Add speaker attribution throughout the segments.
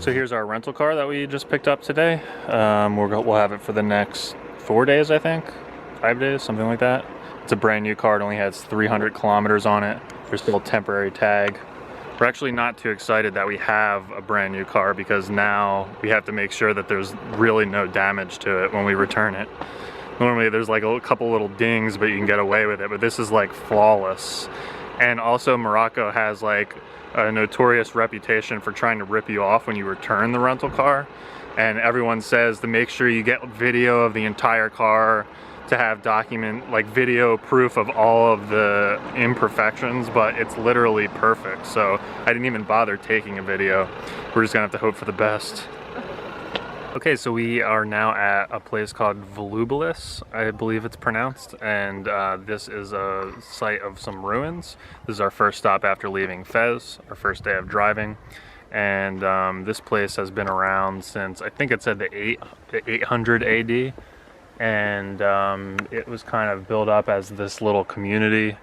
Speaker 1: So here's our rental car that we just picked up today. We'll have it for the next 4 days, I think. 5 days, something like that. It's a brand new car. It only has 300 kilometers on it. There's still a temporary tag. We're actually not too excited that we have a brand new car because now we have to make sure that there's really no damage to it when we return it. Normally there's like a couple little dings, but you can get away with it, but this is like flawless. And also Morocco has like a notorious reputation for trying to rip you off when you return the rental car. And everyone says to make sure you get video of the entire car, to have video proof of all of the imperfections, but it's literally perfect. So I didn't even bother taking a video. We're just gonna have to hope for the best. Okay, so we are now at a place called Volubilis, I believe it's pronounced, and this is a site of some ruins. This is our first stop after leaving Fez, our first day of driving. And this place has been around since, I think it said the 800 AD. And it was kind of built up as this little community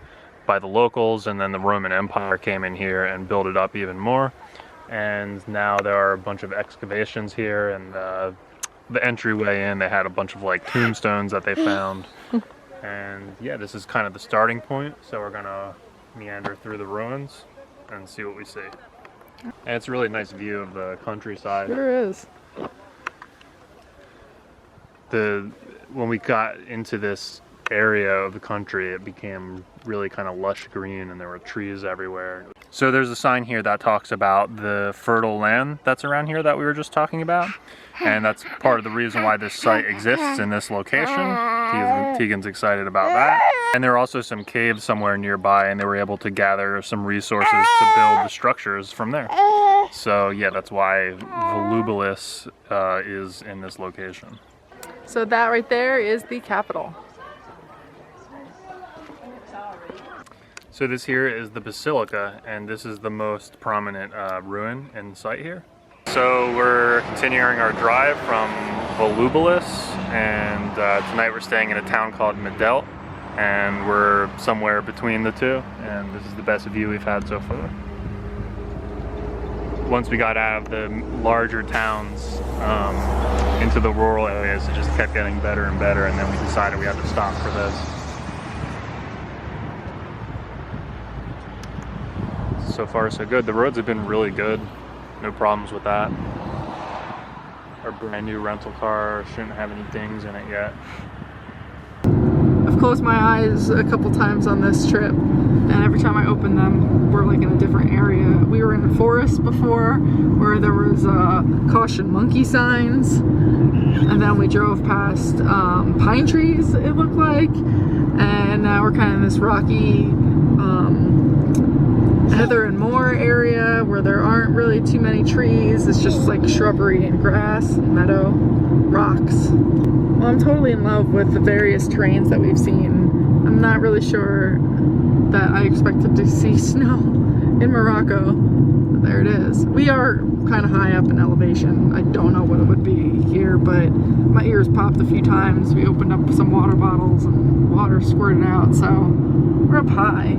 Speaker 1: by the locals, and then the Roman Empire came in here and built it up even more. And now there are a bunch of excavations here, and the entryway in, they had a bunch of like tombstones that they found. And yeah, this is kind of the starting point, so we're gonna meander through the ruins and see what we see. And it's a really nice view of the countryside.
Speaker 2: Sure is.
Speaker 1: When we got into this area of the country, it became really kind of lush green and there were trees everywhere. So there's a sign here that talks about the fertile land that's around here that we were just talking about. And that's part of the reason why this site exists in this location. Tegan's excited about that. And there are also some caves somewhere nearby, and they were able to gather some resources to build the structures from there. So yeah, that's why Volubilis is in this location.
Speaker 2: So that right there is the capital.
Speaker 1: So this here is the basilica, and this is the most prominent ruin in sight here. So we're continuing our drive from Volubilis, and tonight we're staying in a town called Medelt, and we're somewhere between the two, and this is the best view we've had so far. Once we got out of the larger towns into the rural areas, it just kept getting better and better, and then we decided we had to stop for this. So far so good. The roads have been really good. No problems with that. Our brand new rental car shouldn't have any dings in it yet.
Speaker 2: I've closed my eyes a couple times on this trip, and every time I open them, we're like in a different area. We were in a forest before where there was caution monkey signs, and then we drove past pine trees, it looked like, and now we're kind of in this rocky heather and moor area where there aren't really too many trees. It's just like shrubbery and grass and meadow, rocks. Well, I'm totally in love with the various terrains that we've seen. I'm not really sure that I expected to see snow in Morocco, but there it is. We are kind of high up in elevation. I don't know what it would be here, but my ears popped a few times. We opened up some water bottles and water squirted out, so we're up high.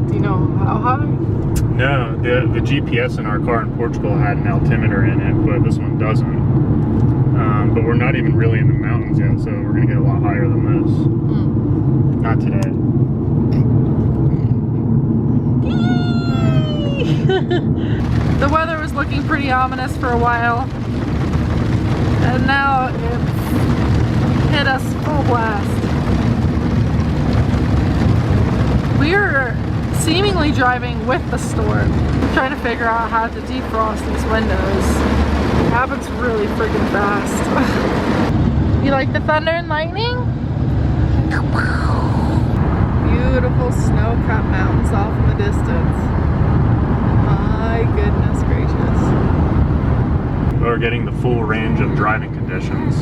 Speaker 2: Do you know how high?
Speaker 1: No, the GPS in our car in Portugal had an altimeter in it, but this one doesn't. But we're not even really in the mountains yet, so we're gonna get a lot higher than this. Not today.
Speaker 2: The weather was looking pretty ominous for a while, and now it's hit us full blast. We are seemingly driving with the storm, trying to figure out how to defrost these windows. It happens really freaking fast. You like the thunder and lightning? Beautiful snow-capped mountains off in the distance. My goodness gracious.
Speaker 1: We're getting the full range of driving conditions.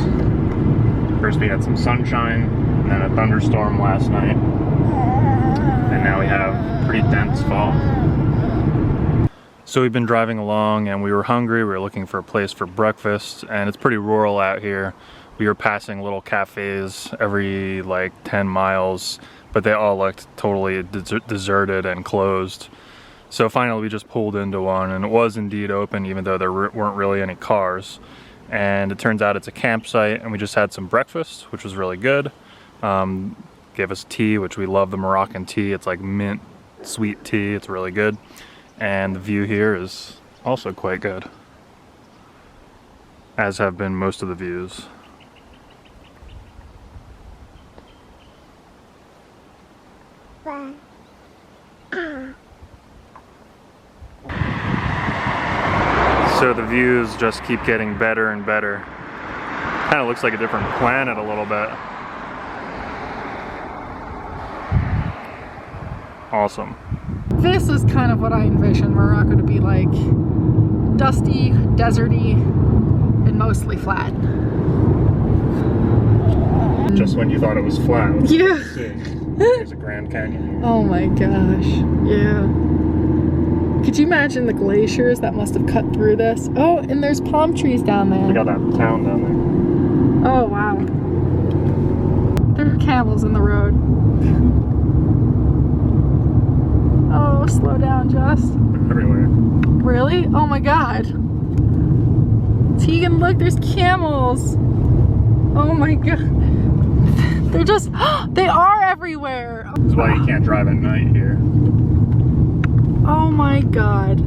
Speaker 1: First we had some sunshine, and then a thunderstorm last night. And now we have pretty dense fog. So we've been driving along and we were hungry. We were looking for a place for breakfast, and it's pretty rural out here. We were passing little cafes every like 10 miles, but they all looked totally deserted and closed. So finally we just pulled into one, and it was indeed open even though there weren't really any cars. And it turns out it's a campsite, and we just had some breakfast, which was really good. Gave us tea, which we love the Moroccan tea. It's like mint sweet tea, it's really good. And the view here is also quite good, as have been most of the views. So the views just keep getting better and better. Kind of looks like a different planet a little bit. Awesome.
Speaker 2: This is kind of what I envision Morocco to be like. Dusty, deserty, and mostly flat.
Speaker 1: Just when you thought it was flat.
Speaker 2: Yeah.
Speaker 1: There's a Grand Canyon.
Speaker 2: Oh my gosh. Yeah. Could you imagine the glaciers that must have cut through this? Oh, and there's palm trees down there.
Speaker 1: We got that town down there.
Speaker 2: Oh wow. There are camels in the road. Oh, slow down, Just.
Speaker 1: They're everywhere.
Speaker 2: Really? Oh my god. Tegan, look, there's camels. Oh my god. They're just, they are everywhere.
Speaker 1: That's why you can't drive at night here.
Speaker 2: Oh my god.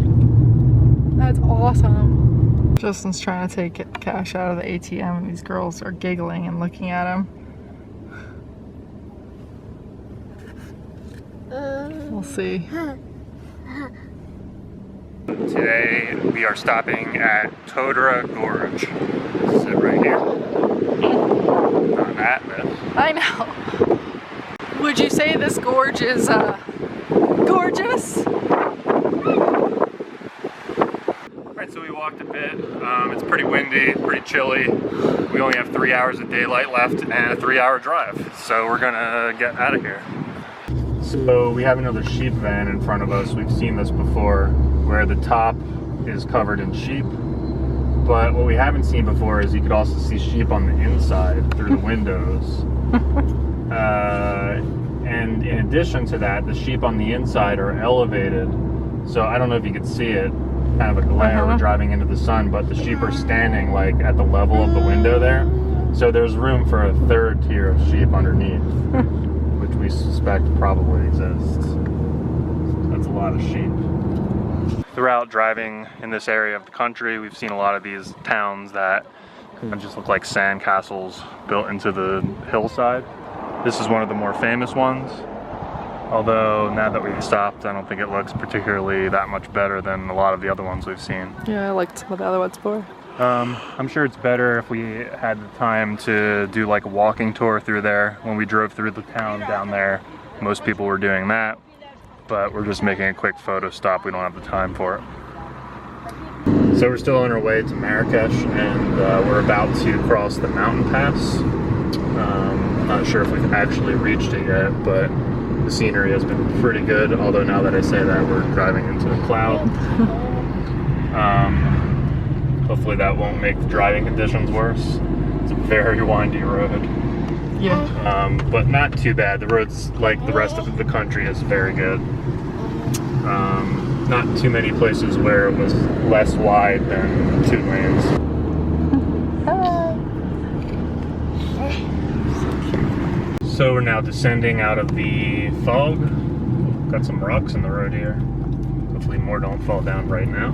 Speaker 2: That's awesome. Justin's trying to take cash out of the ATM, and these girls are giggling and looking at him. We'll see.
Speaker 1: Today we are stopping at Todra Gorge. Sit right here. Not that bit.
Speaker 2: I know. Would you say this gorge is gorgeous?
Speaker 1: Alright, so we walked a bit. It's pretty windy, pretty chilly. We only have 3 hours of daylight left and a 3-hour drive. So we're gonna get out of here. So we have another sheep van in front of us. We've seen this before, where the top is covered in sheep. But what we haven't seen before is you could also see sheep on the inside through the windows. And in addition to that, the sheep on the inside are elevated. So I don't know if you could see it, kind of a glare, we're driving into the sun, but the sheep are standing like at the level of the window there. So there's room for a third tier of sheep underneath, which we suspect probably exists. That's a lot of sheep. Throughout driving in this area of the country, we've seen a lot of these towns that just look like sand castles built into the hillside. This is one of the more famous ones, although now that we've stopped, I don't think it looks particularly that much better than a lot of the other ones we've seen.
Speaker 2: Yeah, I liked some of the other ones more.
Speaker 1: I'm sure it's better if we had the time to do like a walking tour through there. When we drove through the town down there, most people were doing that, but we're just making a quick photo stop. We don't have the time for it. So we're still on our way to Marrakesh, and we're about to cross the mountain pass. I'm not sure if we've actually reached it yet, but the scenery has been pretty good, although now that I say that, we're driving into the cloud. Hopefully that won't make the driving conditions worse. It's a very windy road.
Speaker 2: Yeah.
Speaker 1: But not too bad. The road's like the rest of the country is very good. Not too many places where it was less wide than 2 lanes. So we're now descending out of the fog. Got some rocks in the road here. Hopefully more don't fall down right now.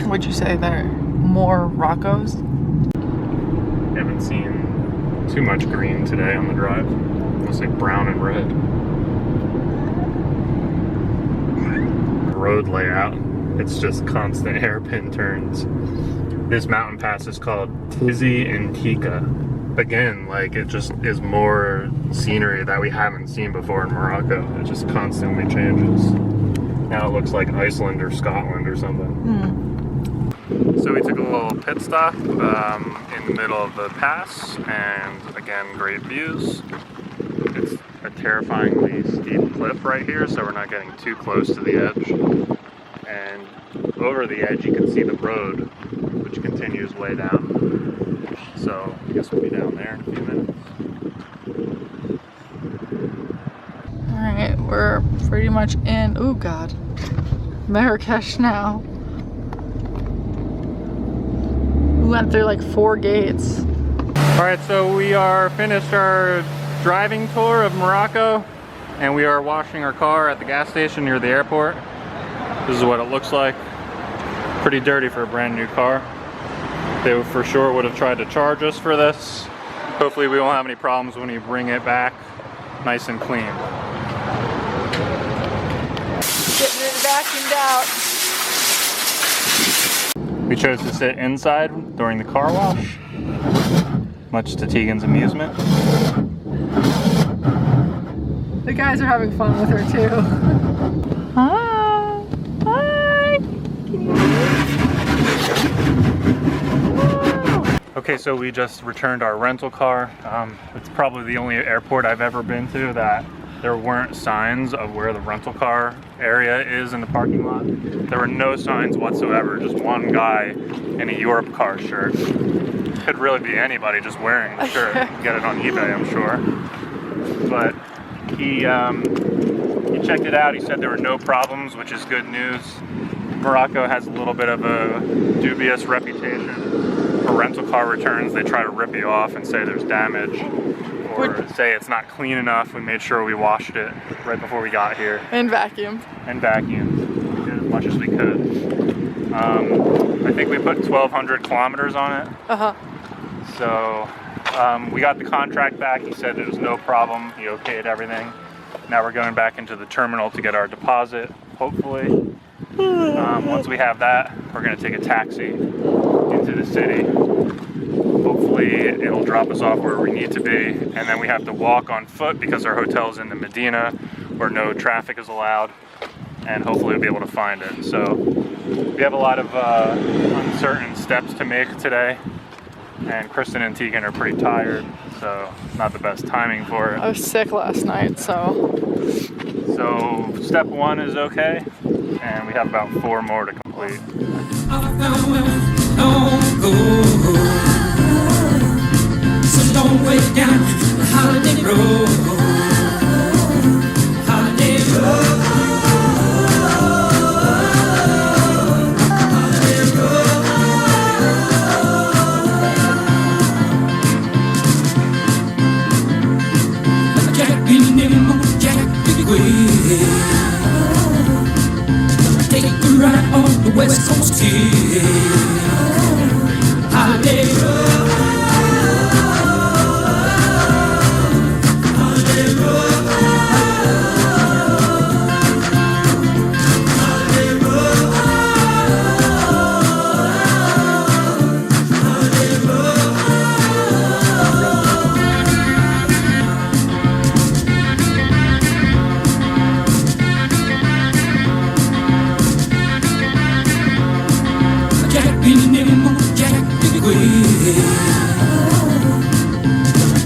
Speaker 2: Would you say there are more Roccos?
Speaker 1: Haven't seen too much green today on the drive. Mostly brown and red. Road layout. It's just constant hairpin turns. This mountain pass is called Tizi and Tika. Again, like it just is more scenery that we haven't seen before in Morocco. It just constantly changes. Now it looks like Iceland or Scotland or something. So we took a little pit stop in the middle of the pass, and again, great views. It's a terrifyingly steep cliff right here, so we're not getting too close to the edge. And over the edge you can see the road, which continues way down. So I guess we'll be down there in a few minutes.
Speaker 2: Alright, we're pretty much in, oh god. Marrakesh now. We went through like 4 gates.
Speaker 1: All right, so we are finished our driving tour of Morocco, and we are washing our car at the gas station near the airport. This is what it looks like. Pretty dirty for a brand new car. They for sure would have tried to charge us for this. Hopefully we won't have any problems when we bring it back nice and clean.
Speaker 2: Getting it vacuumed out.
Speaker 1: We chose to sit inside during the car wash, much to Tegan's amusement.
Speaker 2: The guys are having fun with her too. Hi! Hi! Can you hear?
Speaker 1: Okay, so we just returned our rental car. It's probably the only airport I've ever been to that there weren't signs of where the rental car area is in the parking lot. There were no signs whatsoever, just one guy in a Europe car shirt. Could really be anybody just wearing the shirt. You can get it on eBay, I'm sure. But he checked it out. He said there were no problems, which is good news. Morocco has a little bit of a dubious reputation for rental car returns. They try to rip you off and say there's damage, or say it's not clean enough. We made sure we washed it right before we got here.
Speaker 2: And vacuumed.
Speaker 1: And vacuumed. We did as much as we could. I think we put 1,200 kilometers on it. So we got the contract back. He said there was no problem. He okayed everything. Now we're going back into the terminal to get our deposit, hopefully. Once we have that, we're going to take a taxi into the city. Hopefully it'll drop us off where we need to be, and then we have to walk on foot because our hotel's in the Medina where no traffic is allowed, and hopefully we'll be able to find it. So we have a lot of uncertain steps to make today, and Kristen and Tegan are pretty tired, so not the best timing for it.
Speaker 2: I was sick last night, so
Speaker 3: step 1 is okay, and we have about 4 more to complete.
Speaker 4: So don't wait down the holiday road. Holiday road. Holiday road. Jack be nimble, Jack be quick. Take a ride on the West Coast here. Holiday road.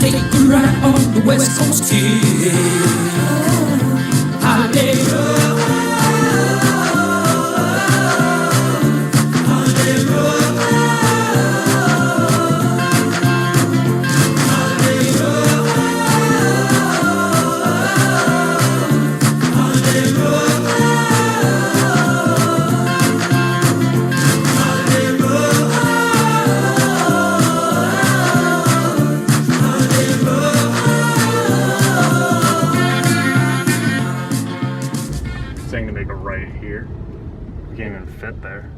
Speaker 4: Take a ride on the West Coast here. Holiday road. Holiday road. Holiday road. Holiday road.
Speaker 3: Saying to make a right here. We can't even fit there.